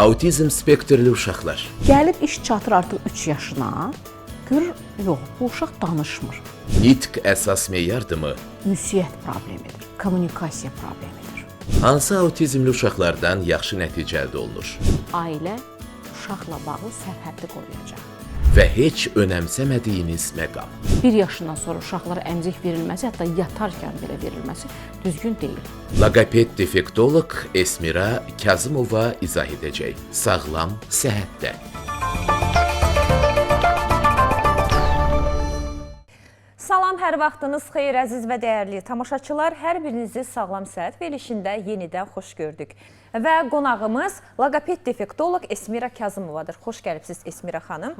Autizm spektrli uşaqlar. Gəlib iş çatır artıq 3 yaşına, görür, yox, bu uşaq danışmır. Nitq əsas meyardımı? Ünsiyyət problemidir, kommunikasiya problemidir. Hansı autizmli uşaqlardan yaxşı nəticə əldə olunur? Ailə uşaqla bağlı sərhəddi qoruyacaq. Və heç önəmsəmədiyiniz məqam. 1 yaşından sonra uşaqlara əmcək verilməsi, hətta yatarkən belə verilməsi düzgün deyil. Logoped defektoloq Esmira Kazımova izah edəcək. Sağlam səhhətdə. Salam, hər vaxtınız xeyir, əziz və dəyərli tamaşaçılar. Hər birinizi Sağlam Səhət verilişində yenidən xoş gördük. Və qonağımız logoped defektoloq Esmira Kazımovadır. Xoş gəlibsiniz Esmira xanım.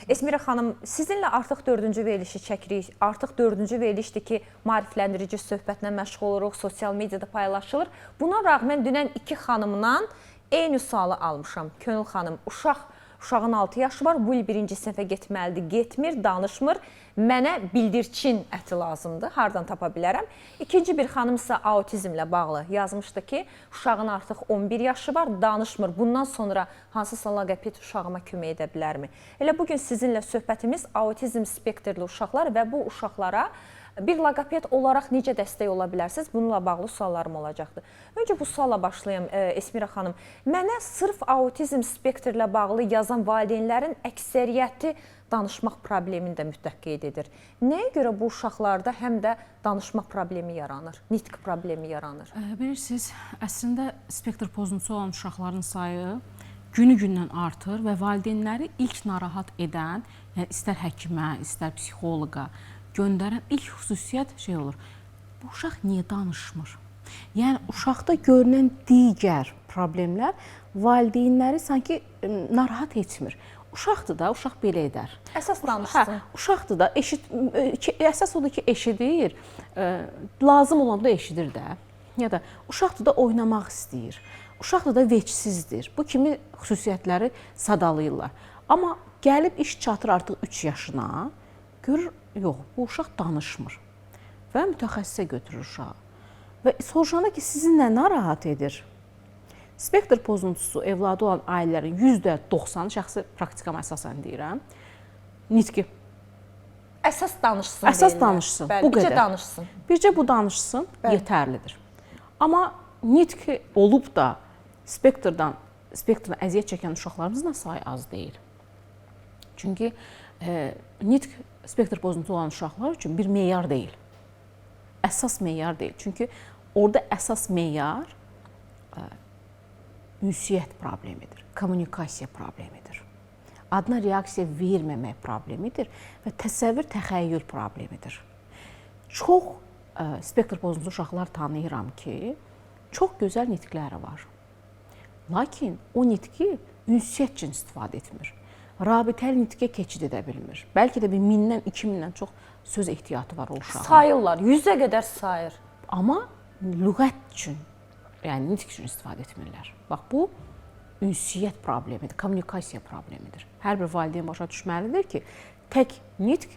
Esmira xanım, sizinlə artıq 4-cü verilişi çəkirik. Artıq 4-cü verilişdir ki, maarifləndirici söhbətlə məşğul oluruq, sosial mediada paylaşılır. Buna rağmen dünən 2 xanımdan eyni sualı almışam. Könül xanım, uşağın 6 yaşı var, bu il 1-ci sinifə getməlidir, getmir, danışmır. Mənə bildirçin əti lazımdır, hardan tapa bilərəm. İkinci bir xanım isə autizmlə bağlı yazmışdı ki, uşağın artıq 11 yaşı var, danışmır. Bundan sonra hansısa logoped uşağıma kömək edə bilərmi? Elə bugün sizinlə söhbətimiz autizm spektrli uşaqlar və bu uşaqlara bir logoped olaraq necə dəstək ola bilərsiniz? Bununla bağlı suallarım olacaqdır. Öncə bu sualla başlayayım Esmira xanım. Mənə sırf autizm spektrlə bağlı yazan valideynlərin əksəriyyəti danışmaq problemini də mütləq qeyd edir. Nəyə görə bu uşaqlarda həm də danışma problemi yaranır, nitq problemi yaranır? Bilirsiniz, əslində spektr pozuntusu olan uşaqların sayı günü-gündən artır və valideynləri ilk narahat edən, yəni istər həkimə, istər psixoloqa göndərən ilk xüsusiyyət şey olur. Bu uşaq niyə danışmır? Yəni uşaqda görünən digər problemlər valideynləri sanki narahat etmir. Uşaqdır da, uşaq belə edər. Əsas danışsın. Uşaqdır da, əsas odur ki, eşidir, lazım olanda eşidir də. Ya da uşaqdır da oynamaq istəyir. Uşaqdır da vecsizdir. Bu kimi xüsusiyyətləri sadalayırlar. Amma gəlib iş çatır artıq 3 yaşına, görür, yox, bu uşaq danışmır və mütəxəssisə götürür uşağı. Və soruşanda ki, sizi nə narahat edir? Spektr pozuntusu evladı olan ailələrin %90, şəxsi praktikama əsasən deyirəm, nitqi. Əsas danışsın. Əsas danışsın, bu qədər. Bircə danışsın. Bircə bu danışsın, yetərlidir. Amma nitqi olub da spektrdən əziyyət çəkən uşaqlarımızın sayı az deyil. Çünki nitq spektr pozuntusu olan uşaqlar üçün bir meyar deyil. Əsas meyar deyil. Çünki orada əsas meyar ünsiyyət problemidir, kommunikasiya problemidir. Adına reaksiya verməmək problemidir və təsəvvür, təxəyyül problemidir. Çox spektr pozuntusu uşaqlar tanıyıram ki, çox gözəl nitqləri var. Lakin o nitqi ünsiyyət üçün istifadə etmir. Rabitəli nitqə keçid edə bilmir. Bəlkə də 1000-dən, 2000-dən çox söz ehtiyatı var o uşağın. Sayırlar, 100-ə qədər sayır. Amma lüğət üçün, yəni nitq üçün istifadə etmirlər. Bax, bu ünsiyyət problemidir, kommunikasiya problemidir. Hər bir valideyn başa düşməlidir ki, tək nitq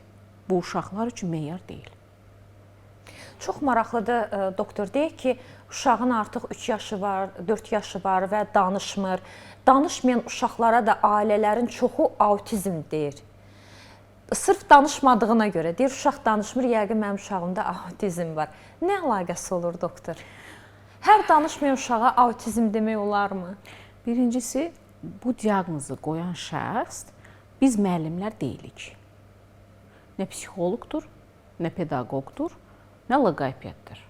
bu uşaqlar üçün meyar deyil. Çox maraqlıdır, doktor, deyək ki, uşağın artıq 3 yaşı var, 4 yaşı var və danışmır. Danışmayan uşaqlara da ailələrin çoxu autizm deyir. Sırf danışmadığına görə deyir, uşaq danışmır, yəqin mənim uşağımda autizm var. Nə əlaqəsi olur, doktor? Hər danışmayan uşağa autizm demək olarmı? Birincisi, bu diaqnozu qoyan şəxs biz müəllimlər deyilik. Nə psixoloqdur, nə pedaqoqdur, nə logopeddir.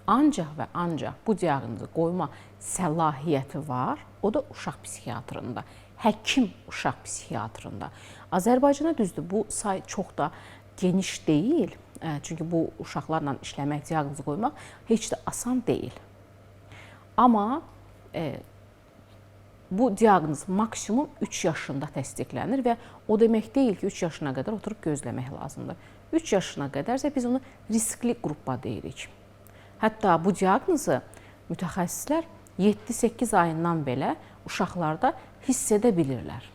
Ancaq və ancaq bu diaqnozu qoyma səlahiyyəti var, o da uşaq psixiatrında, həkim uşaq psixiatrında. Azərbaycana düzdür, bu say çox da geniş deyil. Çünki bu uşaqlarla işləmək, diaqnozu qoymaq heç də asan deyil. Amma bu diaqnoz maksimum 3 yaşında təsdiqlənir və o demək deyil ki, 3 yaşına qədər oturub gözləmək lazımdır. 3 yaşına qədərsə biz onu riskli qrupa deyirik. Hətta bu diaqnozu mütəxəssislər 7-8 ayından belə uşaqlarda hiss edə bilirlər.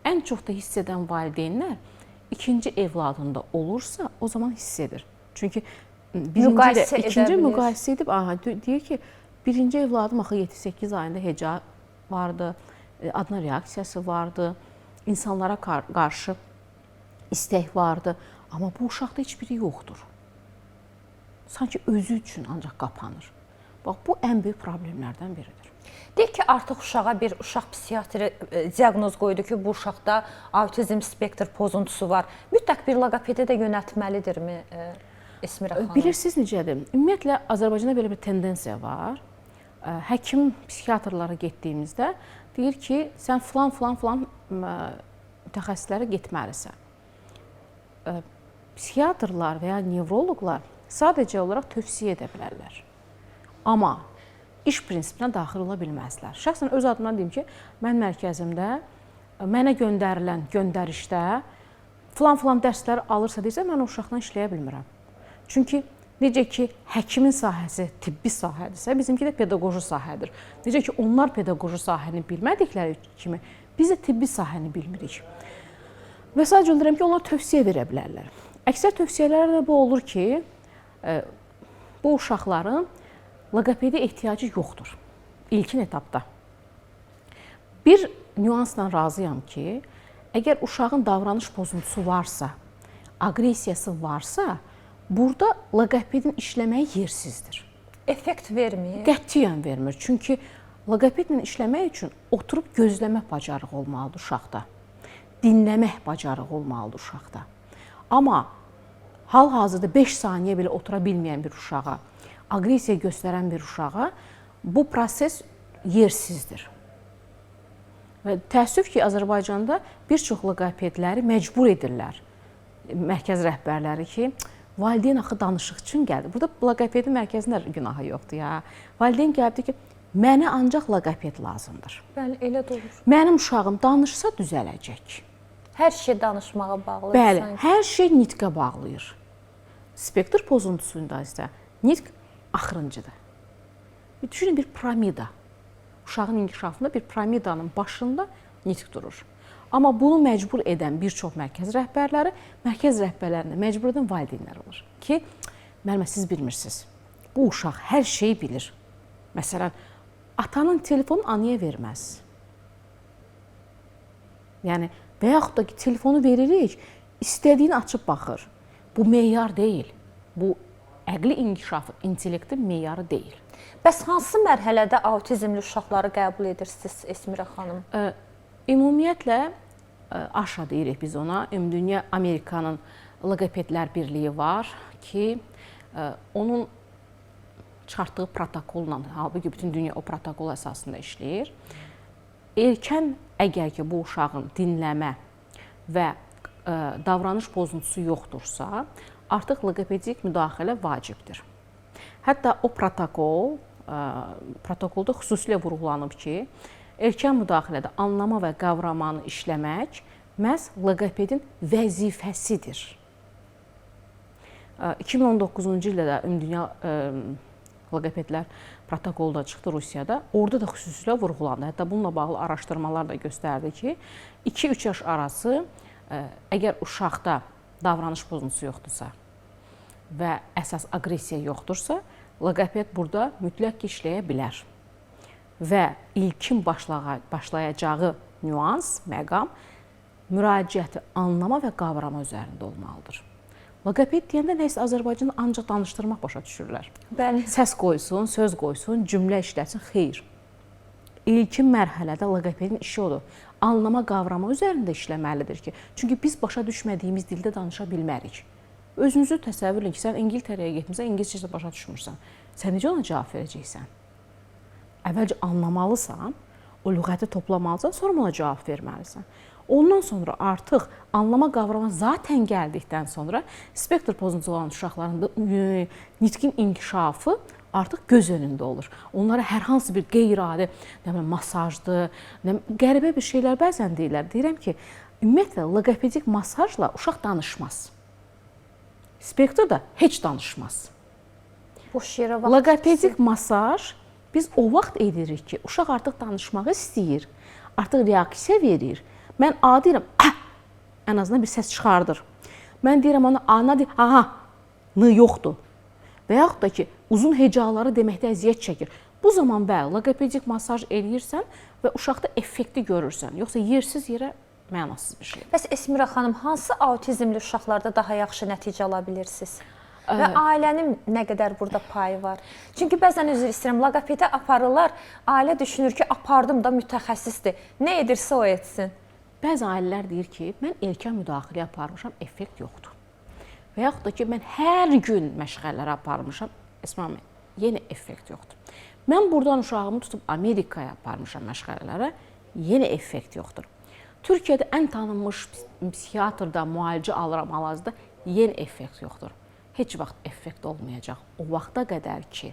Ən çox da hiss edən valideynlər ikinci evladında olursa o zaman hiss edir. Çünki ikinci müqayisə edib deyir ki, birinci evladım axı 7-8 ayında heca vardı, adına reaksiyası vardı, insanlara qarşı istək vardı, amma bu uşaqda heç biri yoxdur. Sanki özü üçün ancaq qapanır. Bax, bu ən böyük problemlərdən biridir. Deyək ki, artıq uşağa bir uşaq psixiatri diaqnoz qoydu ki, bu uşaqda autizm spektr pozuntusu var. Mütləq bir loqopedə də yönəltməlidirmi Esmira xanım? Bilirsiniz necədir? Ümumiyyətlə, Azərbaycanda belə bir tendensiya var. Həkim psixiatrlara getdiyimizdə deyir ki, sən filan mütəxəssislərə getməlisən. Psixiatrlar və ya nevroloqlar sadəcə olaraq tövsiyə edə bilərlər. Amma iş prinsipinə daxil ola bilməzlər. Şəxsən öz adımdan deyim ki, mən mərkəzimdə mənə göndərilən göndərişdə filan dərsləri alırsa deyirsə, mən o uşaqla işləyə bilmirəm. Çünki necə ki, həkimin sahəsi tibbi sahədirsə, bizimki də pedaqoji sahədir. Necə ki, onlar pedaqoji sahəni bilmədikləri kimi, biz də tibbi sahəni bilmirik. Və sadəcə öldürəm ki, onlar tövsiyə verə bilərlər. Əksər tövsiyələrdə bu olur ki, bu uşaqların loqopedi ehtiyacı yoxdur ilkin etapda. Bir nüansla razıyam ki, əgər uşağın davranış pozuntusu varsa, aqressiyası varsa, burada loqopedin işləməyi yersizdir. Effekt vermir? Qətiyyən vermir. Çünki loqopedlə işləmək üçün oturub gözləmə bacarığı olmalıdır uşaqda. Dinləmək bacarığı olmalıdır uşaqda. Amma hal-hazırda 5 saniyə belə otura bilməyən bir uşağa, aqressiya göstərən bir uşağa bu proses yersizdir. Və təəssüf ki, Azərbaycanda bir çox loqopedləri məcbur edirlər. Mərkəz rəhbərləri ki, valideyn axı danışıq üçün gəldi. Burada loqopedin mərkəzində günahı yoxdur ya. Valideyn gəldi ki, mənə ancaq loqoped lazımdır. Bəli, elə də olur. Mənim uşağım danışsa düzələcək. Hər şey danışmağa bağlı. Bəli, sanki. hər şey nitqə bağlayır. Spektr pozuntusunda isə nitq axırıncıdır. Düşünün bir piramida. Uşağın inkişafında bir piramidanın başında nitq durur. Amma bunu məcbur edən bir çox mərkəz rəhbərlərinə məcbur edən valideynlər olur ki, müəllimə siz bilmirsiniz. Bu uşaq hər şeyi bilir. Məsələn, atanın telefonu anaya verməz. Yəni və yaxud da ki, telefonu veririk, istədiyini açıb baxır. Bu meyar deyil. Bu əqli inkişafı, intellektin meyarı deyil. Bəs hansı mərhələdə autizmli uşaqları qəbul edirsiniz Esmira xanım? Ümumiyyətlə, AŞA deyirik biz ona, Ümumdünya Amerikanın Loqopedlər Birliyi var ki, onun çıxartdığı protokolla, halbuki bütün dünya o protokol əsasında işləyir. Erkən əgər ki, bu uşağın dinləmə və davranış pozuntusu yoxdursa, artıq loqopedik müdaxilə vacibdir. Hətta o protokolda xüsusilə vurğulanıb ki, erkən müdaxilədə anlama və qavramanı işləmək məhz loqopedin vəzifəsidir. 2019-cu ildə də Ümumdünya Loqopedlər protokolda çıxdı Rusiyada. Orada da xüsusilə vurğulandı. Hətta bununla bağlı araşdırmalar da göstərdi ki, 2-3 yaş arası əgər uşaqda davranış pozuntusu yoxdursa və əsas aqressiya yoxdursa, loqoped burada mütləq işləyə bilər. Və ilkin başlayacağı nüans, məqam müraciəti anlama və qavrama üzərində olmalıdır. Loqoped deyəndə nəsə Azərbaycanı ancaq danışdırmaq başa düşürlər. Bəli. Səs qoysun, söz qoysun, cümlə işləsin, xeyr. İlkin mərhələdə loqopedin işi odur. Anlama, qavrama üzərində işləməlidir ki, çünki biz başa düşmədiyimiz dildə danışa bilmərik. Özünüzü təsəvvür edin ki, sən İngiltərəyə getmirsən, İngiliscə başa düşmürsən. Sən necə ona cavab verəcəksən? Əvvəlcə anlamalısan, o lüğəti toplamalısan, sonra ona cavab verməlisən. Ondan sonra artıq anlama qavrama zaten gəldikdən sonra spektr pozuntusu olan uşaqların nitqin inkişafı artıq göz önündə olur. Onlara hər hansı bir qeyri-adi masajdır, qəribə bir şeylər bəzən deyirlər. Deyirəm ki, ümumiyyətlə loqopedik masajla uşaq danışmaz. Spektr da heç danışmaz. Boş yerə vaxt. Loqopedik masaj biz o vaxt edirik ki, uşaq artıq danışmağı istəyir, artıq reaksiya verir. Mən A deyirəm, ən azından bir səs çıxardır. Mən deyirəm ona, ana deyir, aha, n yoxdur. Və yaxud da ki, uzun hecaları deməkdə əziyyət çəkir. Bu zaman bəli, loqopedik masaj eləyirsən, və uşaqda effekti görürsən. Yoxsa yersiz yerə mənasız bir şeydir. Bəs Esmira xanım, hansı autizmli uşaqlarda daha yaxşı nəticə ala bilirsiniz? Və ailənin nə qədər burada payı var? Çünki bəzən üzr istəyirəm, loqopedə aparırlar, ailə düşünür ki, apardım da mütəxəssisdir. Nə edirsə o etsin. Bəzi ailələr deyir ki, mən erkən müdaxilə aparmışam, effekt yoxdur. Və yaxud da ki, mən hər gün məşğələlərə aparmışam, Esmami, yenə effekt yoxdur. Mən buradan uşağımı tutub Amerikaya aparmışam məşğələlərə, yenə effekt yoxdur. Türkiyədə ən tanınmış psixiatrda müalicə alıram hal-hazırda, yenə effekt yoxdur. Heç vaxt effekt olmayacaq. O vaxta qədər ki,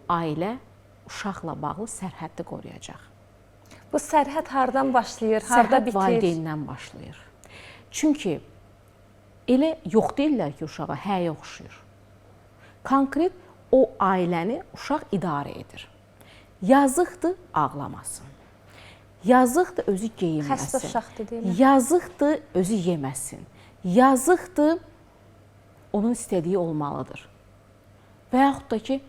ailə uşaqla bağlı sərhəddi qoruyacaq. Bu sərhəd hardan başlayır, harda Sərhəd bitir? valideyndən başlayır. Çünki elə yox deyirlər ki, uşağa həyə oxşuyur. Konkret o ailəni uşaq idarə edir. Yazıqdır, ağlamasın. Yazıqdır, özü geyinməsin. Xəstə uşaqdır deyirlər. Yazıqdır, özü yeməsin. Yazıqdır, onun istədiyi olmalıdır. Və yaxud da ki,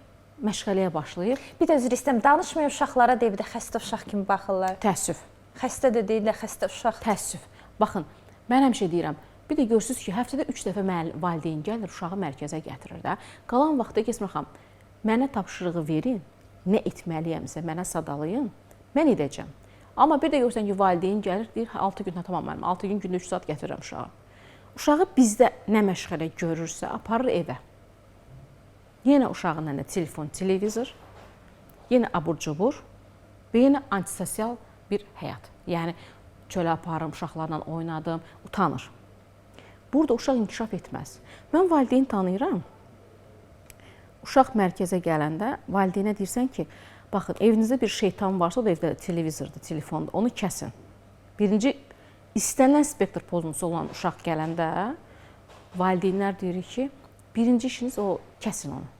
məşğələyə başlayıb. Bir də üzr istəyirəm, danışmayan uşaqlara deyib də xəstə uşaq kimi baxırlar. Təəssüf. Xəstə də deyirlər, xəstə uşaq. Təəssüf. Baxın, mən həmişə deyirəm, bir də görürsünüz ki, həftədə 3 dəfə valideyn gəlir, uşağı mərkəzə gətirir də. Qalan vaxtda Esmira xanım, mənə tapşırığı verin, nə etməliyəmsə mənə sadalayın, mən edəcəm. Amma bir də görürsən ki, valideyn gəlir, deyir, 6 gün tamam mənim, 6 gün gündə 3 saat gətirirəm uşağı. Uşağı bizdə nə məşğələ görürsə, aparır evə. Yenə uşağın əlində telefon, televizor, yenə abur-cubur və yenə antisosial bir həyat. Yəni, çölə aparım, uşaqlarla oynadım, utanır. Burada uşaq inkişaf etməz. Mən valideyn tanıyıram. Uşaq mərkəzə gələndə valideynə deyirsən ki, baxın, evinizdə bir şeytan varsa, o da evdə televizordur, telefondur, onu kəsin. Birinci, istənilən spektr pozuntusu olan uşaq gələndə valideynlər deyir ki, birinci işiniz o, kəsin onu.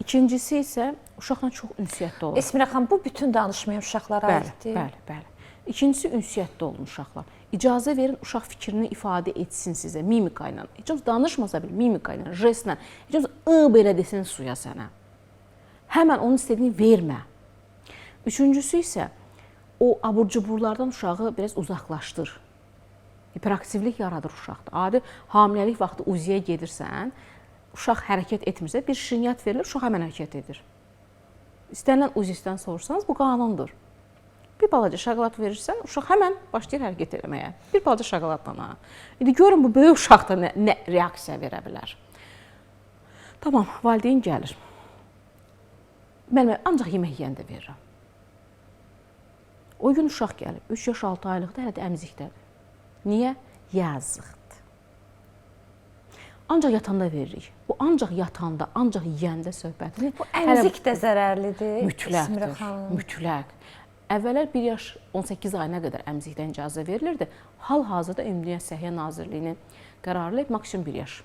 İkincisi isə uşaqla çox ünsiyyətli olur. Esmira xanım, bu bütün danışmayan uşaqlara aiddir. Bəli. İkincisi ünsiyyətli olun uşaqlar. İcazə verin uşaq fikrini ifadə etsin sizə mimika ilə. Heç olmasa danışmasa belə mimika ilə, jestlə. Heç olmasa belə desin suya sənə. Həmən onun istədiyini vermə. Üçüncüsü isə o abur-cuburlardan uşağı biraz uzaqlaşdır. Hiperaktivlik yaradır uşaqda. Adi hamiləlik vaxtı uziyə gedirsən, uşaq hərəkət etmirsə, bir şirniyyat verilir, uşaq həmən hərəkət edir. İstənilən uzistdən sorsanız, bu qanundur. Bir balaca şokolad verirsən, uşaq həmən başlayır hərəkət etməyə. Bir balaca şokoladla. İndi görün, bu böyük uşaqda nə reaksiya verə bilər. Tamam, valideyn gəlir. Mən ancaq yemək yeyəndə verirəm. O gün uşaq gəlib, 3 yaş 6 aylıqda hələ də əmzikdədir. Niyə? Yazıqdır. Ancaq yatanda veririk. Bu ancaq yatanda, ancaq yeyəndə söhbətini. Bu əmzik də zərərlidir. Mütləqdir, mütləq. Əvvəllər 1 yaş 18 ayına qədər əmzikdən icazə verilirdi. Hal-hazırda Ümumdünya Səhiyyə Nazirliyinin qərarı ilə maksimum 1 yaş.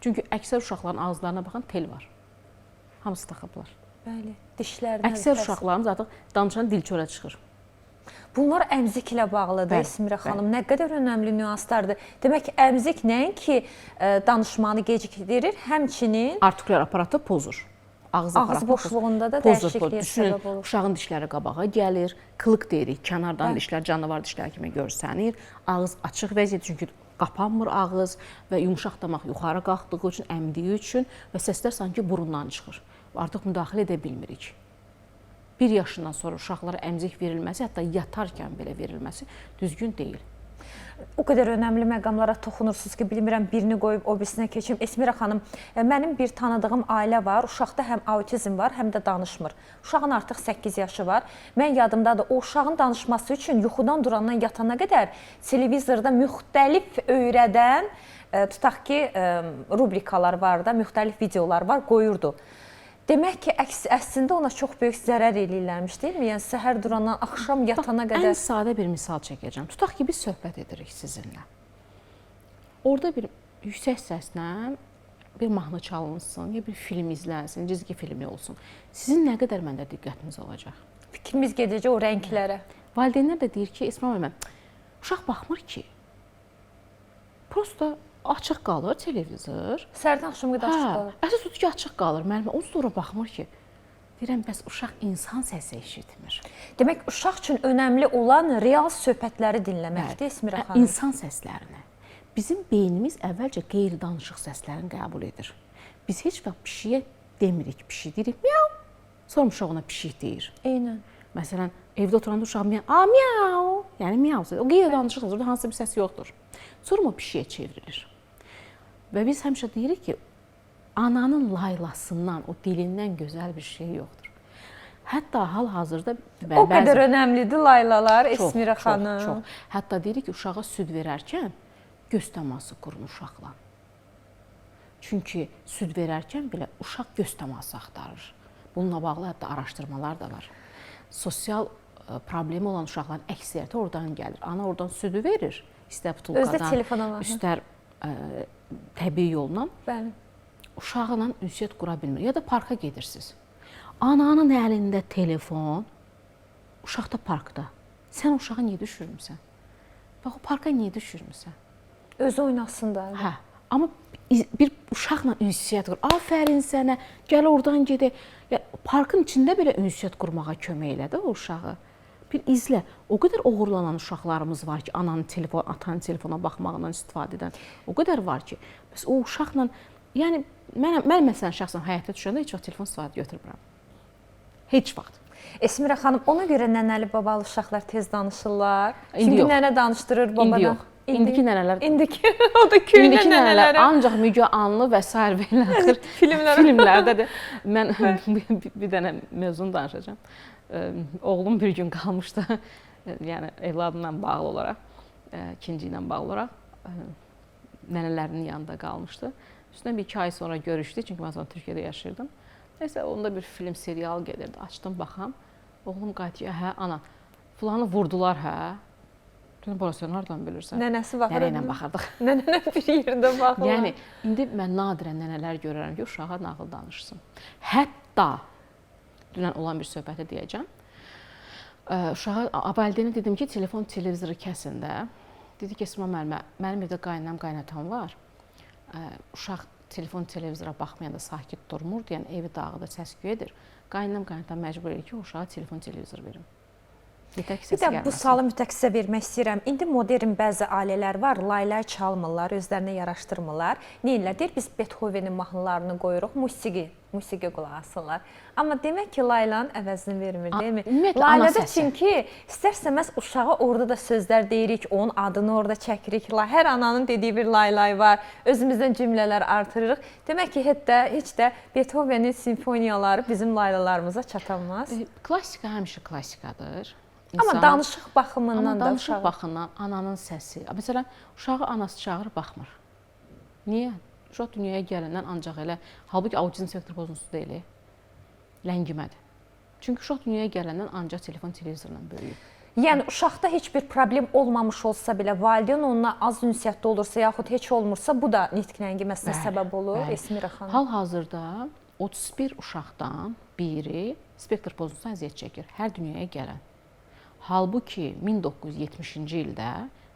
Çünki əksər uşaqların ağızlarına baxan tel var. Hamısı taxıblar. Bəli, dişlərinə. Əksər uşaqlarımız artıq danışan dil çölə çıxır. Bunlar əmziklə bağlıdır, Esmira xanım. Nə qədər önəmli nüanslardır. Demək ki, əmzik nəinki danışmanı gecikdirir, həmçinin artikulyar aparatı pozur. Ağız boşluğunda da dəyişikliyə səbəb olur. Uşağın dişləri qabağa gəlir, qılıq deyirik, kənardan dişlər canavar dişləri kimi görsənir. Ağız açıq vəziyyət, çünki qapanmır ağız və yumşaq damaq yuxarı qalxdığı üçün, əmdiyi üçün və səslər sanki burundan çıxır. Artıq müdaxilə edə bilmirik. 1 yaşından sonra uşaqlara əmzik verilməsi, hətta yatarkən belə verilməsi düzgün deyil. O qədər önəmli məqamlara toxunursunuz ki, bilmirəm, birini qoyub o birisinə keçim. Esmira xanım, mənim bir tanıdığım ailə var, uşaqda həm autizm var, həm də danışmır. Uşağın artıq 8 yaşı var. Mən yadımdadır, o uşağın danışması üçün yuxudan durandan yatana qədər televizorda müxtəlif öyrədən, tutaq ki, rubrikalar var da, müxtəlif videolar var, qoyurdu. Demək ki, əslində ona çox böyük zərər eləyirlərmiş, deyilmi? Yəni, səhər durandan axşam yatana qədər. Ən sadə bir misal çəkəcəm. Tutaq ki, biz söhbət edirik sizinlə. Orada bir yüksək səslə bir mahnı çalınsın, ya bir film izlənsin, cizgi filmi olsun. Sizin nə qədər məndə diqqətiniz olacaq? Fikrimiz gedəcək o rənglərə. Valideynlər də deyir ki, Esma müəllimə, uşaq baxmır ki. Prosta açıq qalır televizor. Səhərdən axşama qədər açıq qalır. Əsas odur ki, açıq qalır müəllimə. Onun sonra baxmır ki. Deyirəm, bəs uşaq insan səsi eşitmir. Demək uşaq üçün önəmli olan real söhbətləri dinləməkdir, Esmira xanım. İnsan səslərini. Bizim beynimiz əvvəlcə qeyri-danışıq səslərini qəbul edir. Biz heç vaxt pişiyə demirik, pişik deyirik, miau. Sonra uşaq ona pişik deyir. Eynən. Məsələn, evdə oturanda uşaq miau, yəni miau. O qeyri-danışıq səs, orada hansısa bir səs yoxdur. Sonra o pişiyə çevrilir. Və biz həmişə deyirik ki, ananın laylasından, o dilindən gözəl bir şey yoxdur. Hətta hal-hazırda o qədər önəmlidir laylalar, Esmira xanım. Çox. Hətta deyirik ki, uşağa süd verərkən göz təması qurun uşaqla. Çünki süd verərkən belə uşaq göz təması axtarır. Bununla bağlı hətta araşdırmalar da var. Sosial problemi olan uşaqların əksəriyyəti oradan gəlir. Ana oradan südü verir, istər butulkadan, istər təbii yolla. Bəli. Uşaqla ünsiyyət qura bilmir. Ya da parka gedirsiniz. Ananın əlində telefon, uşaq da parkda. Sən uşağı niyə düşürmüsən? Bax, o parka niyə düşürmüsən? Özü oynasın da. Hə, amma bir uşaqla ünsiyyət qur. Afərin sənə, gəl oradan gedək. Parkın içində belə ünsiyyət qurmağa kömək elədi o uşağı. Bir izlə. O qədər oğurlanan uşaqlarımız var ki, ananın telefon, atanın telefona baxmaqla istifadə edən. O qədər var ki, bəs o uşaqla, yəni mən məsələn şəxsən həyətə düşəndə heç vaxt telefon istifadə götürmürəm. Heç vaxt. Esmira xanım, ona görə nənəli babalı uşaqlar tez danışırlar. Çünki nənə danışdırır babadan. İndi yox. İndiki nənələr. İndiki o da köhnə nənələrə. Ancaq Müge Anlı və sair belə filmlərdədir. Mən bir dənə mövzunu danışacağam. Oğlum bir gün qalmışdı, yəni evladımla bağlı olaraq, ikinci ilə bağlı olaraq nənələrinin yanında qalmışdı. Üstündən bir 2 ay sonra görüşdük, çünki mən sonra Türkiyədə yaşayırdım. Nəysə, onda bir film, serial gedirdi. Açdım, baxam. Oğlum qayıtıyor, hə, ana, filanı vurdular, hə. Dedim, bura sən hardan bilirsən? Nənəsi baxır. Nənə ilə baxırdıq. Nənə bir yerdə baxırlar. Yəni, indi mən nadirən nənələr görərəm ki, uşağa nağıl danışsın. Hətta, dünən olan bir söhbəti deyəcəm. Uşağa, valideynə dedim ki, telefon, televizoru kəsin də. Dedi ki, Esma müəllimə, mənim evdə qaynanam, qaynatam var. Uşaq telefon, televizora baxmayanda sakit durmur, yəni evi dağıda səs-küy edir. Qaynanam, qaynatam məcbur edir ki, uşağa telefon, televizor verim. Bir də bu sualı mütləq sizə vermək istəyirəm. İndi modern bəzi ailələr var, laylar çalmırlar, özlərinə yaraşdırmırlar. Neyirlər? Deyir, biz Beethovenin mahnılarını qoyuruq, musiqi qulaq asırlar. Amma demək ki, laylanın əvəzini vermir, deyilmi? Laylədə çünki istər-istəməz uşağa orada da sözlər deyirik, onun adını orada çəkirik. Hər ananın dediyi bir laylay var, özümüzdən cümlələr artırırıq. Demək ki, heç də Beethovenin simfoniyaları bizim laylalarımıza çatanmaz. Klassika həmişə klassikadır. Amma danışıq baxımından da danışıq baxımından ananın səsi. Məsələn, uşağı anası çağırır, baxmır. Niyə? Uşaq dünyaya gələndən ancaq elə, halbuki autizm spektr pozuntusu deyil, ləngimədir. Çünki uşaq dünyaya gələndən ancaq telefon, televizorla böyüyür. Yəni, uşaqda heç bir problem olmamış olsa belə, valideyn onunla az ünsiyyətdə olursa, yaxud heç olmursa, bu da nitq ləngiməsinə səbəb olur, Esmira xanım. Hal-hazırda 31 uşaqdan biri spektr pozuntusuna əziyyət çəkir, hər dünyaya gələn. Halbuki 1970-ci ildə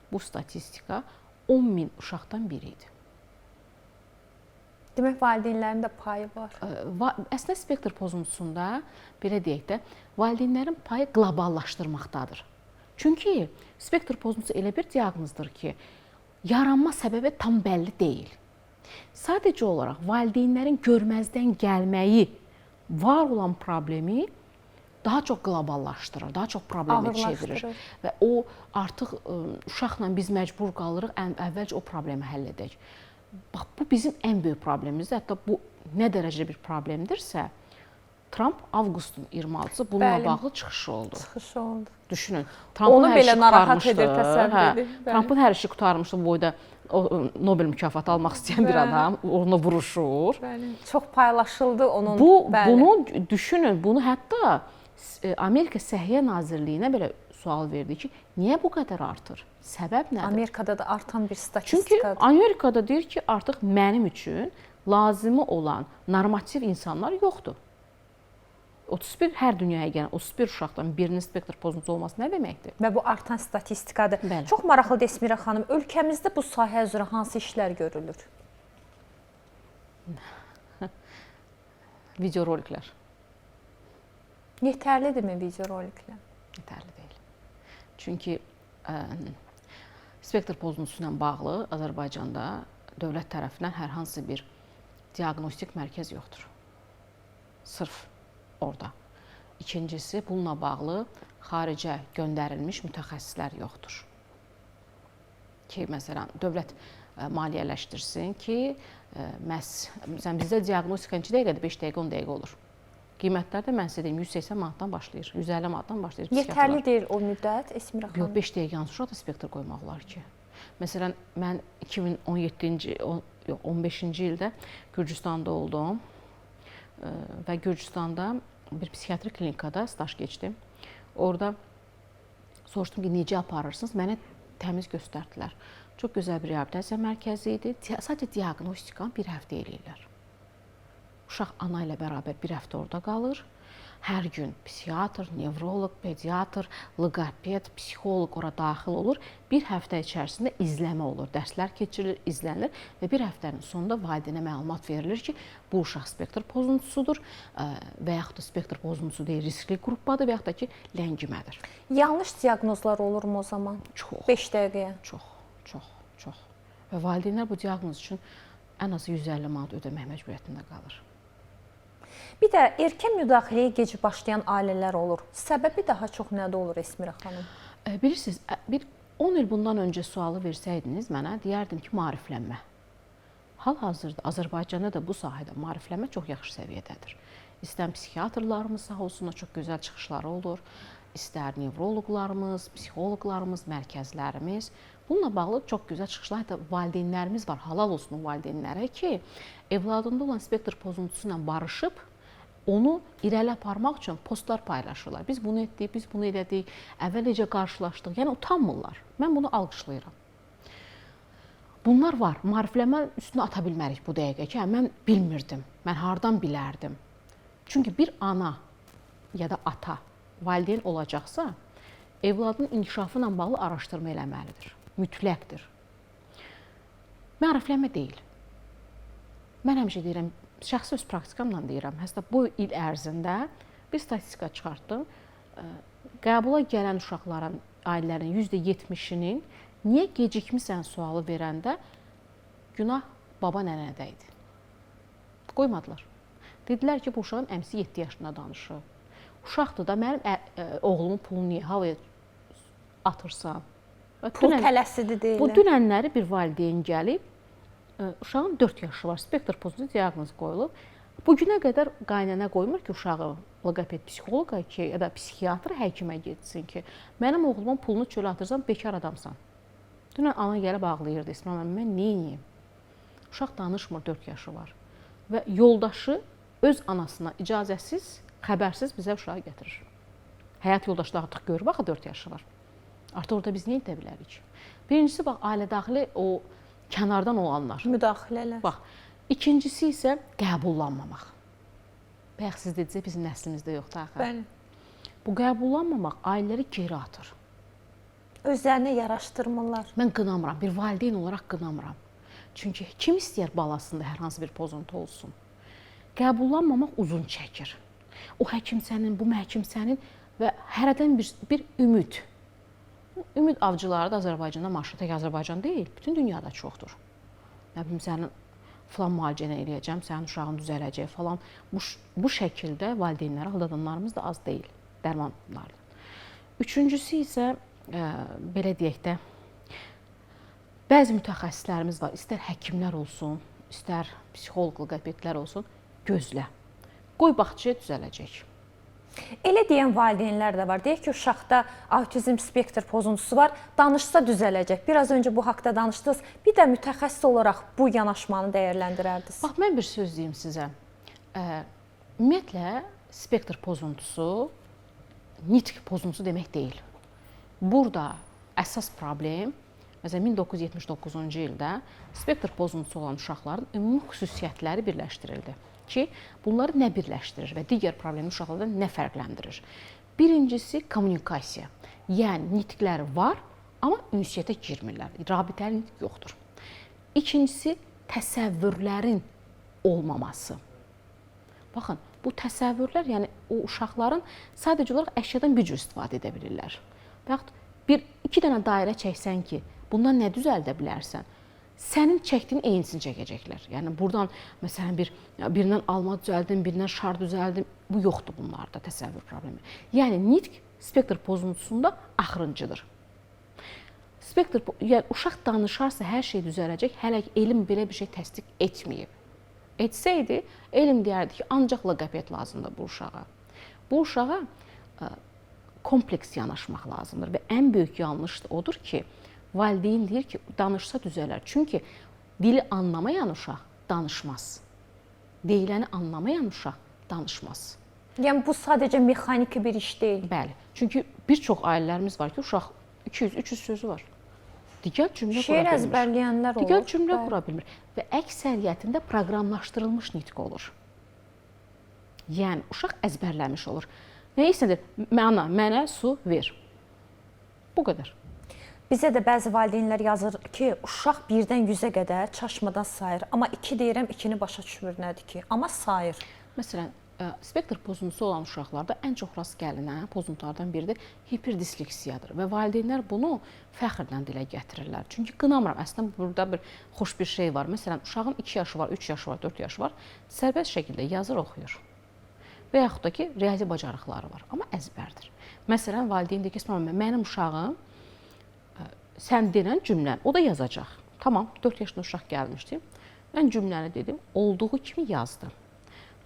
bu statistika 10.000 uşaqdan biri idi. Demək, valideynlərin də payı var. Əslində spektr pozuntusunda, belə deyək də, valideynlərin payı qloballaşdırmaqdadır. Çünki spektr pozuntusu elə bir diaqnozdur ki, yaranma səbəbi tam bəlli deyil. Sadəcə olaraq valideynlərin görməzdən gəlməyi var olan problemi daha çox qloballaşdırır, daha çox problemə çevirir. Və o artıq uşaqla biz məcbur qalırıq əvvəlcə o problemi həll edək. Bax, bu bizim ən böyük problemimizdir. Hətta bu nə dərəcədə bir problemdirsə, Trump avqustun 26-sı bununla bağlı çıxışı oldu. Çıxışı oldu. Düşünün, onu belə narahat edir, təsəvvür edir. Trumpın hər işi qurtarmışdı, bu boyda Nobel mükafatı almaq istəyən bir adam, ona vuruşur. Çox paylaşıldı onun. Bunu düşünün, bunu hətta Amerika Səhiyyə Nazirliyinə belə sual verdi ki, niyə bu qədər artır? Səbəb nədir? Amerikada da artan bir statistikadır. Çünki Amerikada deyir ki, artıq mənim üçün lazımı olan normativ insanlar yoxdur. 31 hər dünyaya gələn 31 uşaqdan birinin spektr pozuntusu olması nə deməkdir? Və bu artan statistikadır. Bəli. Çox maraqlıdır Esmira xanım. Ölkəmizdə bu sahə üzrə hansı işlər görülür? Videoroliklər. Yetərlidirmi videoroliklər? Yetərli deyil. Çünki spektr pozuntusu ilə bağlı Azərbaycanda dövlət tərəfindən hər hansı bir diaqnostik mərkəz yoxdur. Sırf orada. İkincisi, bununla bağlı xaricə göndərilmiş mütəxəssislər yoxdur. Ki, məsələn, dövlət maliyyələşdirsin ki, məsələn, bizdə diaqnostika 2 dəqiqədə, 5 dəqiqə, 10 dəqiqə olur. Qiymətlər də mən sizə deyim, 180 manatdan başlayır, 150 manatdan başlayır. Yetərli deyil o müddət, Esmira xanım? Yox, 5 dəqiqədən sonra da spektr qoymaq olar ki. Məsələn, mən 2017-ci, 15-ci ildə Gürcüstanda oldum və Gürcüstanda bir psixiatri klinikada staj keçdim. Orada soruşdum ki, necə aparırsınız? Mənə təmiz göstərdilər. Çox gözəl bir reabilitasiya mərkəzi idi. Sadəcə diaqnostika bir həftə eləyirlər. Uşaq ana ilə bərabər bir həftə orada qalır. Hər gün psixiatr, nevroloq, pediatr, loqoped, psixoloq ora daxil olur. Bir həftə içərisində izləmə olur. Dərslər keçirilir, izlənilir və bir həftənin sonunda valideynə məlumat verilir ki, bu uşaq spektr pozuntusudur və yaxud da spektr pozuntusu deyil, riskli qrupdadır və yaxud da ki, ləngimədir. Yanlış diaqnozlar olurmu o zaman? Çox. 5 dəqiqəyə? Çox. Və valideynlər bu diaqnoz üçün ən az 150 manat ödəmək məcburiyyətində qalır. Bir də erkən müdaxiləyə gec başlayan ailələr olur. Səbəbi daha çox nədə olur Esmira xanım? Bilirsiniz, bir 10 il bundan öncə sualı versəydiniz mənə, deyərdim ki, maariflənmə. Hal-hazırda Azərbaycanda da bu sahədə maariflənmə çox yaxşı səviyyədədir. İstər psixiatrlarımız sağ olsun, çox gözəl çıxışları olur. İstər nevroloqlarımız, psixoloqlarımız, mərkəzlərimiz. Bununla bağlı çox gözəl çıxışlar, hətta valideynlərimiz var. Halal olsun o valideynlərə ki, evladında olan spektr pozuntusu ilə barışıb, onu irəli aparmaq üçün postlar paylaşırlar. Biz bunu etdik, biz bunu elədik, əvvəlcə qarşılaşdıq. Yəni utanmırlar. Mən bunu alqışlayıram. Bunlar var. Maariflənmə üstünə ata bilmərik bu dəqiqə ki, mən bilmirdim. Mən hardan bilərdim? Çünki bir ana ya da ata valideyn olacaqsa, evladın inkişafı ilə bağlı araşdırma eləməlidir. Mütləqdir. Maariflənmə deyil. Mən həmişə deyirəm, şəxsi öz praktikamla deyirəm, hətta bu il ərzində bir statistika çıxartdım. Qəbula gələn uşaqların, ailələrin %70-nin niyə gecikmisən sualı verəndə günah baba nənədə idi. Qoymadılar. Dedilər ki, bu uşağın əmsi 7 yaşında danışır. Uşaqdır da, mənim oğlumun pulunu niyə havaya atırsan? Pul tələsidir deyirlər. Bu dünənləri bir valideyn gəlib, uşağın 4 yaşı var, spektr pozuntusu diaqnozu qoyulub. Bugünə qədər qaynana qoymur ki, uşağı loqoped psixoloqa ki, ya da psixiatr həkimə getsin ki, mənim oğlumun pulunu çölə atırsan, bekar adamsan. Dünən ana gəlib ağlayırdı, İsmail müəllim, mən neyim? Uşaq danışmır, 4 yaşı var. Və yoldaşı öz anasına icazəsiz, xəbərsiz bizə uşağı gətirir. Həyat yoldaşı da artıq görür, baxı 4 yaşı var. Artıq orada biz nə edə bilərik? Birincisi, bax, ailə daxili o kənardan olanlar. Müdaxilələr. Bax, ikincisi isə qəbullanmamaq. Bayaq siz dediniz, bizim nəslimizdə yoxdur axı. Bəli. Bu qəbullanmamaq ailələri geri atır. Özlərinə yaraşdırmırlar. Mən qınamıram, bir valideyn olaraq qınamıram. Çünki kim istəyər balasında hər hansı bir pozuntu olsun? Qəbullanmamaq uzun çəkir. O həkim sənin, bu həkim sənin və hərədən bir ümid. Ümid avcıları da Azərbaycanda maşın, tək Azərbaycan deyil, bütün dünyada çoxdur. Nə bilim, sənin filan müalicəni eləyəcəm, sənin uşağın düzələcək falan. Bu şəkildə valideynləri aldadanlarımız da az deyil, dərmanlardır. Üçüncüsü isə, belə deyək də, bəzi mütəxəssislərimiz var, istər həkimlər olsun, istər psixoloq, loqopedlər olsun, gözlə. Qoy bağçaya düzələcək. Elə deyən valideynlər də var. Deyək ki, uşaqda autizm spektr pozuntusu var, danışsa düzələcək. Biraz öncə bu haqda danışdınız. Bir də mütəxəssis olaraq bu yanaşmanı dəyərləndirərdiniz. Bax, mən bir söz deyim sizə. Ümumiyyətlə, spektr pozuntusu nitq pozuntusu demək deyil. Burada əsas problem, məsələn, 1979-cu ildə spektr pozuntusu olan uşaqların ümumi xüsusiyyətləri birləşdirildi ki, bunları nə birləşdirir və digər problemli uşaqlardan nə fərqləndirir? Birincisi, kommunikasiya. Yəni, nitqləri var, amma ünsiyyətə girmirlər. Rabitəli nitq yoxdur. İkincisi, təsəvvürlərin olmaması. Baxın, bu bu təsəvvürlər, yəni o uşaqların sadəcə olaraq əşyadan bir cür istifadə edə bilirlər. Və yaxud iki dənə dairə çəksən ki, bundan nə düzəldə bilərsən? Sənin çəkdiyin eynisini çəkəcəklər. Yəni buradan məsələn birindən alma düzəldim, birindən şar düzəldim. Bu yoxdur bunlarda təsəvvür problemi. Yəni nitq spektr pozuntusunda axırıncıdır. Yəni uşaq danışarsa hər şey düzələcək. Hələ ki elm belə bir şey təsdiq etməyib. Etsəydi, elm deyərdi ki, ancaq loqoped lazımdır bu uşağa. Bu uşağa kompleks yanaşmaq lazımdır və ən böyük yanlış da odur ki, valideyn deyir ki, danışsa düzələr. Çünki dili anlamayan uşaq danışmaz. Deyiləni anlamayan uşaq danışmaz. Yəni bu sadəcə mexaniki bir iş deyil. Bəli. Çünki bir çox ailələrimiz var ki, uşaq 200-300 sözü var. Digər cümlə qura bilmir. Şeir əzbərləyənlər olur. Digər cümlə qura bilmir və əksəriyyətində proqramlaşdırılmış nitq olur. Yəni uşaq əzbərləmiş olur. Nə istədir? Mənə su ver. Bu qədər. Bizə də bəzi valideynlər yazır ki, uşaq 1-dən 100-ə qədər çaşmadan sayır. Amma 2 deyirəm, 2-ni başa düşmür nədir ki? Amma sayır. Məsələn, spektr pozuntusu olan uşaqlarda ən çox rast gəlinən pozuntulardan biri də hiperdisleksiyadır və valideynlər bunu fəxrlə dilə gətirirlər. Çünki qınamıram, əslində burada bir xoş bir şey var. Məsələn, uşağın 2 yaşı var, 3 yaşı var, 4 yaşı var, sərbəst şəkildə yazır, oxuyur. Və yaxud da ki, riyazi bacarıqları var, amma əzbərdir. Məsələn, valideyn deyir ki, mənim uşağım sən denən cümləni, o da yazacaq. Tamam, 4 yaşında uşaq gəlmişdi. Mən cümləni dedim, olduğu kimi yazdım.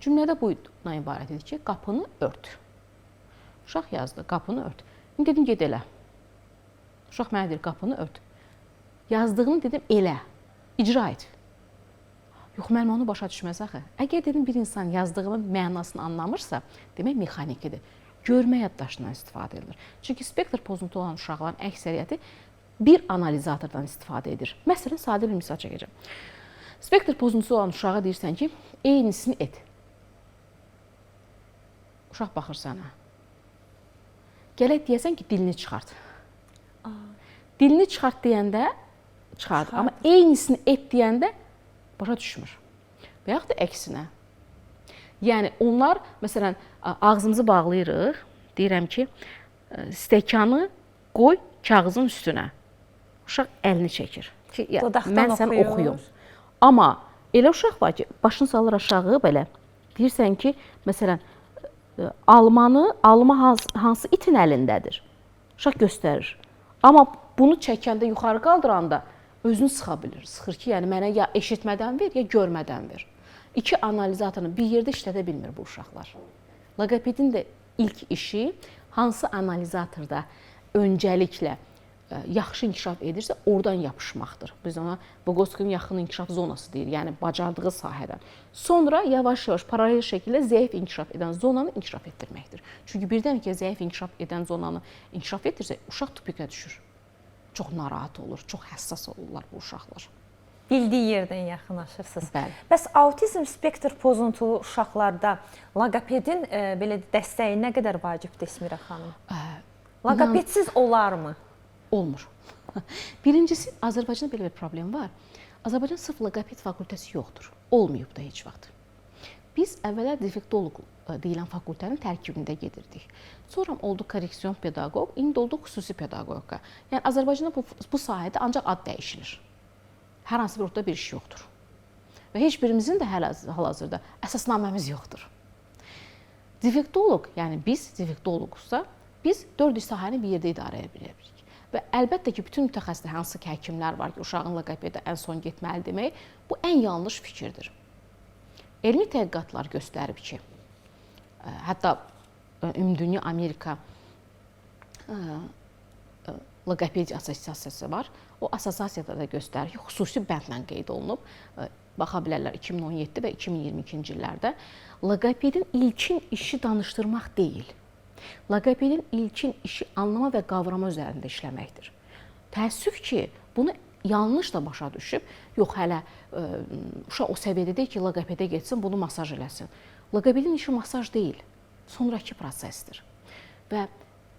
Cümlədə bundan ibarət idi ki, qapını ört. Uşaq yazdı, qapını ört. İndi dedim, ged elə. Uşaq mənə deyir, qapını ört. Yazdığını dedim, elə, icra et. Yox, mən onu başa düşməz axı. Əgər dedim, bir insan yazdığının mənasını anlamırsa, demək mexanikidir. Görmə yaddaşından istifadə edilir. Çünki spektr pozuntu olan uşaqların əksəriyyəti bir analizatordan istifadə edir. Məsələn, sadə bir misal çəkəcəm. Spektr pozuntusu olan uşağa deyirsən ki, eynisini et. Uşaq baxır sənə. Gələk deyəsən ki, dilini çıxart. Dilini çıxart deyəndə çıxart. Amma eynisini et deyəndə başa düşmür. Və yaxud da əksinə. Yəni, onlar, məsələn, ağzımızı bağlayırıq, deyirəm ki, stəkanı qoy kağızın üstünə. Uşaq əlini çəkir. Ki, mən sən oxuyum. Amma elə uşaq var ki, başını salır aşağı belə. Deyirsən ki, məsələn, alma hansı itin əlindədir? Uşaq göstərir. Amma bunu çəkəndə, yuxarı qaldıranda özünü sıxa bilir. Sıxır ki, yəni mənə ya eşitmədən ver, ya görmədən ver. İki analizatorunu bir yerdə işlədə bilmir bu uşaqlar. Loqopedin də ilk işi hansı analizatorda öncəliklə yaxşı inkişaf edirsə, oradan yapışmaqdır. Biz ona Vygotsky'nin yaxın inkişaf zonası deyir, yəni bacardığı sahədən. Sonra yavaş-yavaş paralel şəkildə zəif inkişaf edən zonanı inkişaf etdirməkdir. Çünki birdən ki, zəif inkişaf edən zonanı inkişaf etdirsə, uşaq tupikə düşür. Çox narahat olur, çox həssas olurlar bu uşaqlar. Bildiyi yerdən yaxınlaşırsınız. Bəli. Bəs autizm spektr pozuntulu uşaqlarda loqopedin belə dəstəyi nə qədər vacibdir Esmira xanım? Loqopedsiz olarmı? Olmur. Birincisi, Azərbaycanda belə bir problem var. Azərbaycan sırf loqoped fakültəsi yoxdur. Olmayıb da heç vaxt. Biz əvvəllər defektoloq deyilən fakültənin tərkibində gedirdik. Sonra oldu korreksiyon pedaqoq, indi oldu xüsusi pedaqoqa. Yəni Azərbaycanda bu sahədə ancaq ad dəyişilir. Hər hansı bir ortada bir iş yoxdur. Və heç birimizin də hal-hazırda əsasnaməmiz yoxdur. Defektoloq, yəni biz defektoloqsa, biz 4 sahəni bir yerdə idarə edə bilərik. Və əlbəttə ki, bütün mütəxəssislər, hansı ki, həkimlər var ki, uşağın loqopedə ən son getməli demək, bu ən yanlış fikirdir. Elmi tədqiqatlar göstərib ki, hətta Ümumdünya Amerika Loqopediya Assosiasiyası var. O assosiasiyada da göstərir ki, xüsusi bəndlə qeyd olunub. Baxa bilərlər 2017 və 2022-ci illərdə. Loqopedin ilkin işi danışdırmaq deyil. Loqopedin ilkin işi anlama və qavrama üzərində işləməkdir. Təəssüf ki, bunu yanlış da başa düşüb, yox hələ uşaq o səviyyədə deyil ki, loqopedə getsin, bunu masaj eləsin. Loqopedin işi masaj deyil, sonrakı prosesdir. Və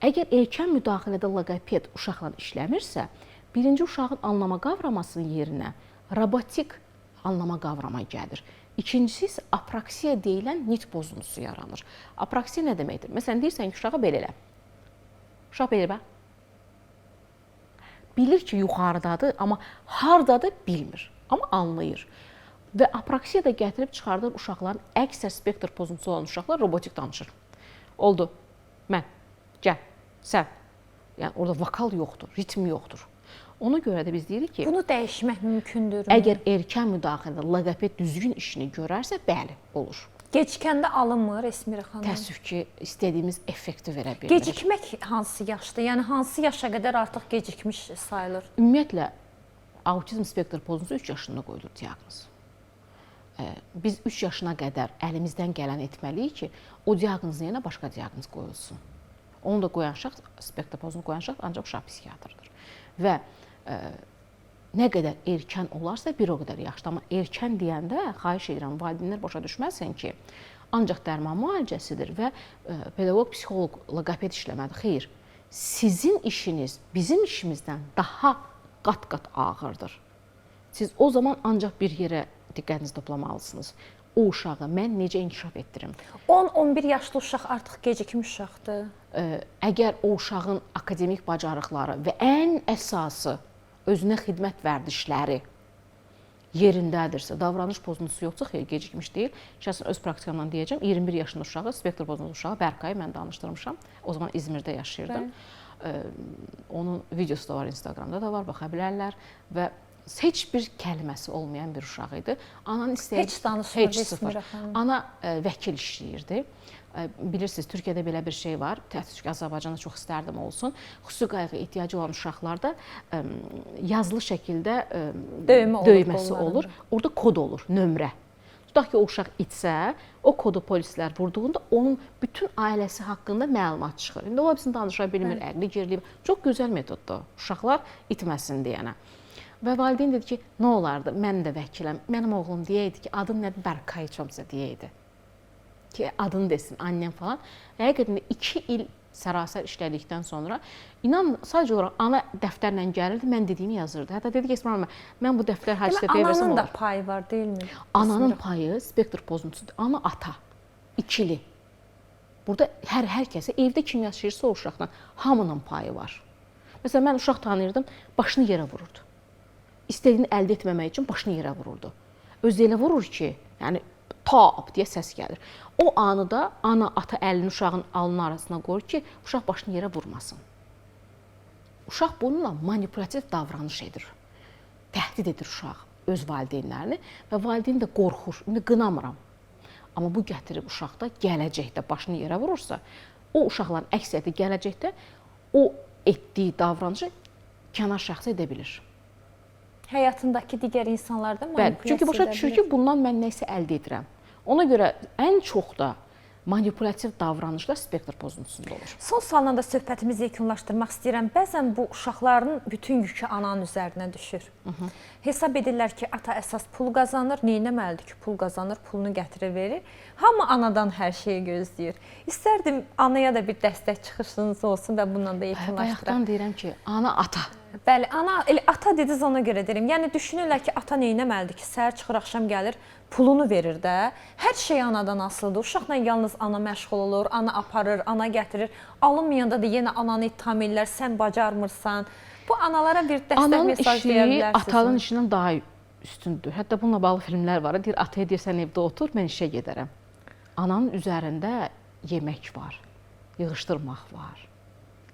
əgər erkən müdaxilədə loqoped uşaqla işləmirsə, birinci uşağın anlama qavramasının yerinə robotik anlama qavrama gəlir. İkincisi isə apraksiya deyilən nit pozuntusu yaranır. Apraksiya nə deməkdir? Məsələn, deyirsən ki, uşağa belə elə. Uşaq belə bax. Bilir ki, yuxarıdadır, amma hardadır bilmir, amma anlayır. Və apraksiya da gətirib çıxardır uşaqların əksər spektr pozuntusu olan uşaqlar robotik danışır. Oldu, mən, gəl, sən. Yəni orada vokal yoxdur, ritm yoxdur. Ona görə də biz deyirik ki, bunu dəyişmək mümkündür. Əgər erkən müdaxilədə loqoped düzgün işini görərsə, bəli, olur. Gecikəndə alınmır Esmira xanım? Təəssüf ki, istədiyimiz effekti verə bilmir. Gecikmək hansı yaşdır? Yəni hansı yaşa qədər artıq gecikmiş sayılır? Ümumiyyətlə, autizm spektr pozuntusu 3 yaşında qoyulur diaqnoz. Biz 3 yaşına qədər əlimizdən gələn etməliyik ki, o diaqnozun yerinə başqa diaqnoz qoyulsun. Onu da qoyan şəxs, spektr pozuntusu qoyan şəxs ancaq uşaq psixiatrıdır. Və nə qədər erkən olarsa bir o qədər yaxşıdır. Amma erkən deyəndə xahiş edirəm valideynlər başa düşməsin ki, ancaq dərman müalicəsidir və pedaqoq, psixoloq, loqoped işləmədir. Xeyr, sizin işiniz bizim işimizdən daha qat-qat ağırdır. Siz o zaman ancaq bir yerə diqqətinizi toplamalısınız. O uşağı mən necə inkişaf etdirim? 10-11 yaşlı uşaq artıq gecikmiş uşaqdır. Əgər o uşağın akademik bacarıqları və ən əsası özünə xidmət vərdişləri yerindədirsə, davranış pozuntusu yoxsa xeyr, gecikmiş deyil. Şəxsən öz praktikamdan deyəcəm, 21 yaşında uşağı, spektr pozuntusu uşağı Bərkayı mən danışdırmışam. O zaman İzmirdə yaşayırdım. Onun videosu da var, Instagramda da var, baxa bilərlər və heç bir kəlməsi olmayan bir uşaq idi. Ananın istəyi heç danışmırdı, heç sıfır. Ana vəkil işləyirdi. Bilirsiniz, Türkiyədə belə bir şey var. Təəssüf ki, Azərbaycanda çox istərdim olsun. Xüsusi qayğı ehtiyacı olan uşaqlarda yazılı şəkildə döyməsi olur. Orada kod olur, nömrə. Tutaq ki, o uşaq itsə, o kodu polislər vurduğunda onun bütün ailəsi haqqında məlumat çıxır. İndi o hepsini danışa bilmir, əqli geriliyib. Çox gözəl metoddur uşaqlar itməsin deyənə. Və valideyn dedi ki, nə olardı, mən də vəkiləm. Mənim oğlum deyəydi ki, adın nədir? Bərkay Çomsa deyəydi. Ki, adını desin, annem falan. Həqiqətən 2 il sərasər işlədikdən sonra, inan, sadəcə olaraq ana dəftərlə gəlirdi, mən dediyimi yazırdı. Hətta dedi ki, Esmər, mən bu dəftər həcdə deyə versəm olur. Ananın da payı var, deyilmi? Ananın payı spektr pozuntusudur. Ana, ata, ikili. Burada hər kəsə, evdə kim yaşayırsa o uşaqdan, hamının payı var. Məsələn, mən uşaq tanıyırdım, başını yerə vururdu. İstədiyini əldə etməmək üçün başını yerə vururdu. Özü elə vurur ki, yəni tap deyə səs gəlir. O anıda ana, ata əlini uşağın alnının arasına qoyur ki, uşaq başını yerə vurmasın. Uşaq bununla manipulativ davranış edir. Təhdid edir uşaq öz valideynlərini və valideyn də qorxur. İndi qınamıram. Amma bu gətirib uşaqda gələcəkdə başını yerə vurursa, o uşaqların əksəriyyəti gələcəkdə o etdiyi davranışı kənar şəxs edə bilir. Həyatındakı digər insanlarda manipulyasiya edə bilir. Çünki başa düşür ki, bundan mən nəsə əldə edirəm. Ona görə ən çox da manipulativ davranışlar spektr pozuntusunda olur. Son sualla da söhbətimizi yekunlaşdırmaq istəyirəm. Bəzən bu uşaqların bütün yükü ananın üzərinə düşür. Hesab edirlər ki, ata əsas pul qazanır, neynəməlidir ki, pul qazanır, pulunu gətirir, verir. Hamı anadan hər şeyi gözləyir. İstərdim anaya da bir dəstək çıxışınız olsun və bununla da yekunlaşdıraq. Bayaqdan deyirəm ki, ana, ata. Bəli, ana, ata dediniz, ona görə deyirəm. Yəni düşünürlər ki, ata neynəməlidir ki, səhər çıxır, axşam gəlir, pulunu verir də. Hər şey anadan asılıdır. Uşaqla yalnız ana məşğul olur, ana aparır, ana gətirir. Alınmayanda da yenə ananı ittiham edirlər, sən bacarmırsan. Bu analara bir dəstək mesaj deyə bilərsiniz. Ananın işi atanın işindən daha üstündür. Hətta bununla bağlı filmlər var. Deyir, ataya deyirsən evdə otur, mən işə gedərəm. Ananın üzərində yemək var, yığışdırmaq var,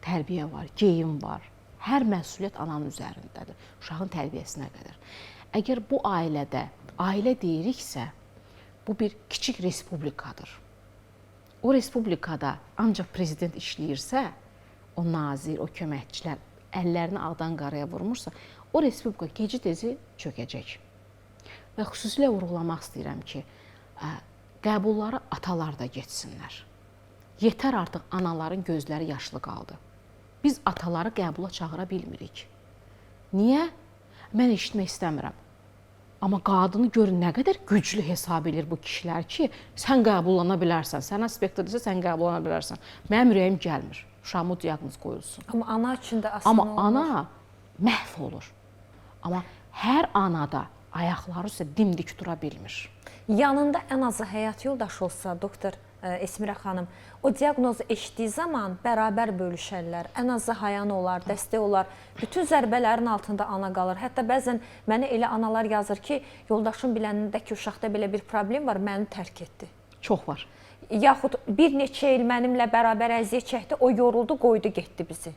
tərbiyə var, geyim var. Hər məsuliyyət ananın üzərindədir, uşağın tərbiyəsinə qədər. Əgər bu ailədə, ailə deyiriksə, bu bir kiçik respublikadır. O respublikada ancaq prezident işləyirsə, o nazir, o köməkçilər əllərini ağdan qaraya vurmursa, o respublika gecə-tezi çökəcək. Və xüsusilə vurğulamaq istəyirəm ki, qəbulları atalar da getsinlər. Yetər artıq anaların gözləri yaşlı qaldı. Biz ataları qəbula çağıra bilmirik. Niyə? Mən eşitmək istəmirəm. Amma qadını görün nə qədər güclü hesab edir bu kişilər ki, sən qəbullana bilərsən, sənə spektrdirsə sən qəbullana bilərsən. Mənim ürəyim gəlmir. Uşağıma diaqnoz qoyulsun. Amma ana üçün də asan olur. Amma ana məhv olur. Amma hər anada ayaqları isə dimdik dura bilmir. Yanında ən azı həyat yoldaşı olsa, doktor Esmira xanım, o diaqnozu eşitdiyi zaman bərabər bölüşərlər. Ən azı hayan olar, dəstək olar. Bütün zərbələrin altında ana qalır. Hətta bəzən mənə elə analar yazır ki, yoldaşım biləndə ki, uşaqda belə bir problem var, məni tərk etdi. Çox var. Yaxud bir neçə il mənimlə bərabər əziyyət çəkdi, o yoruldu, qoydu, getdi bizi.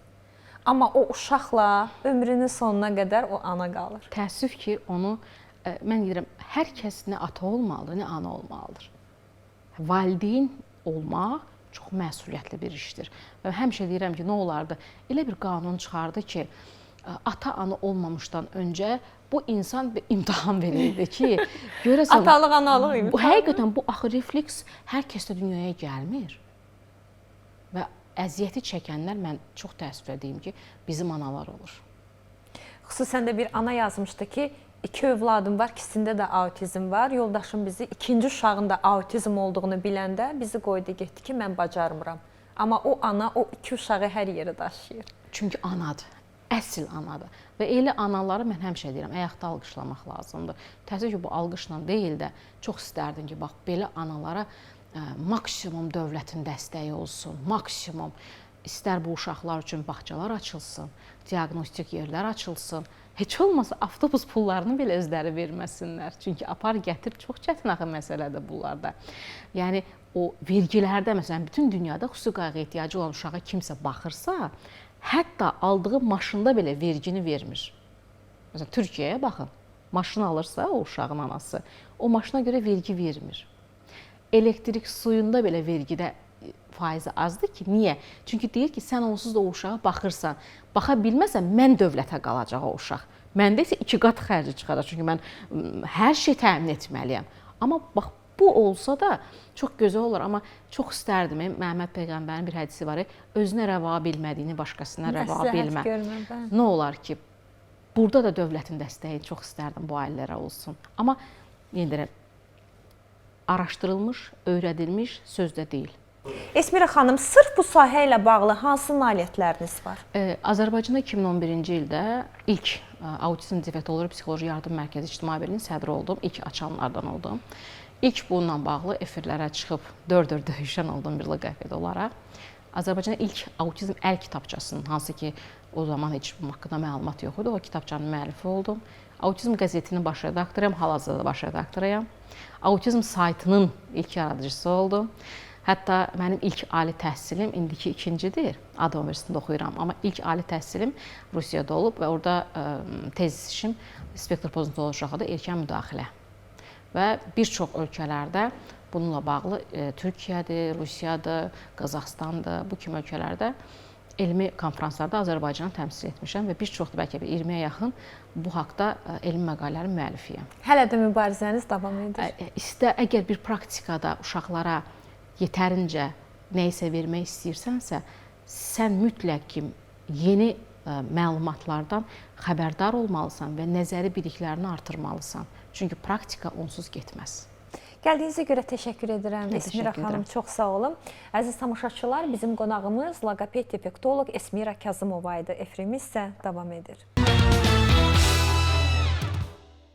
Amma o uşaqla ömrünün sonuna qədər o ana qalır. Təəssüf ki, onu mən deyirəm, hər kəs nə ata olmalıdır, nə ana olmalıdır. Valideyn olmaq çox məsuliyyətli bir işdir. Və həmişə deyirəm ki, nə olardı? Elə bir qanun çıxardı ki, ata-ana olmamışdan öncə bu insan bir imtahan verirdi ki, görəsən Atalıq, analıq imtahanı. Həqiqətən bu axı refleks hər kəsdə dünyaya gəlmir. Və əziyyəti çəkənlər, mən çox təəssüf edeyim ki, bizim analar olur. Xüsusən də bir ana yazmışdı ki, 2 övladım var, ikisində də autizm var. Yoldaşım bizi ikinci uşağın da autizm olduğunu biləndə bizi qoydu, getdi ki, mən bacarmıram. Amma o ana o 2 uşağı hər yerə daşıyır. Çünki anadır, əsl anadır. Və elə anaları mən həmişə deyirəm, ayaqda alqışlamaq lazımdır. Təəssüf ki, bu alqışla deyil də, çox istərdim ki, bax, belə analara maksimum dövlətin dəstəyi olsun, maksimum. İstər bu uşaqlar üçün bağçalar açılsın, diaqnostik yerlər açılsın. Heç olmasa avtobus pullarını belə özləri verməsinlər. Çünki apar gətir çox çətin axı məsələdir bunlarda. Yəni o vergilərdə məsələn bütün dünyada xüsusi qayğı ehtiyacı olan uşağa kimsə baxırsa, hətta aldığı maşında belə vergini vermir. Məsələn Türkiyəyə baxın. Maşın alırsa o uşağın anası, o maşına görə vergi vermir. Elektrik suyunda belə vergidə faizi azdır ki, niyə? Çünki deyir ki, sən onsuz da o uşağa baxırsan, baxa bilməsən, mən dövlətə qalacaq o uşaq. Məndə isə 2 qat xərci çıxacaq, çünki mən hər şey təmin etməliyəm. Amma bax, bu olsa da çox gözəl olur, amma çox istərdim, Məhəmməd Peyğəmbərin bir hədisi var, özünə rəva bilmədiyini başqasına rəva bilmə. Nə olar ki, burada da dövlətin dəstəyi çox istərdim bu ailələrə olsun. Amma yenə deyirəm, araşdırılmış, öyrədilmiş sözdə deyil. Esmira xanım, sırf bu sahə ilə bağlı hansı nailiyyətləriniz var? Azərbaycanda 2011-ci ildə ilk autizm defektoloji psixoloji yardım mərkəzi ictimai birliyinin sədri oldum, ilk açanlardan oldum. İlk bununla bağlı efirlərə çıxıb dörd-dörd döyüşən oldum bir loqoped olaraq. Azərbaycanda ilk autizm əl kitabçasının, hansı ki o zaman heç bu haqqında məlumat yox idi, o kitabçanın müəllifi oldum. Autizm qəzetinin baş redaktoruyam, hal-hazırda baş redaktoruyam. Autizm saytının ilk yaradıcısı oldum. Hətta mənim ilk ali təhsilim indiki ikincidir, Ada Universitetində oxuyuram. Amma ilk ali təhsilim Rusiyada olub və orada tez işim spektr pozuntuları erkən müdaxilə. Və bir çox ölkələrdə bununla bağlı Türkiyədir, Rusiyadır, Qazaxıstandır, bu kimi ölkələrdə elmi konferanslarda Azərbaycanı təmsil etmişəm və bir çox da bəlkə 20-yə yaxın bu haqda elmi məqalələrin müəllifiyəm. Hələ də mübarizəniz davam edir. Əgər bir praktikada uşaqlara yetərincə nəyisə vermək istəyirsənsə, sən mütləq ki, yeni məlumatlardan xəbərdar olmalısan və nəzəri biliklərini artırmalısan. Çünki praktika onsuz getməz. Gəldiyinizə görə təşəkkür edirəm. Esmira xanım, çox sağ olun. Əziz tamaşaçılar, bizim qonağımız loqoped defektoloq Esmira Kazımova idi. Efirimiz isə davam edir.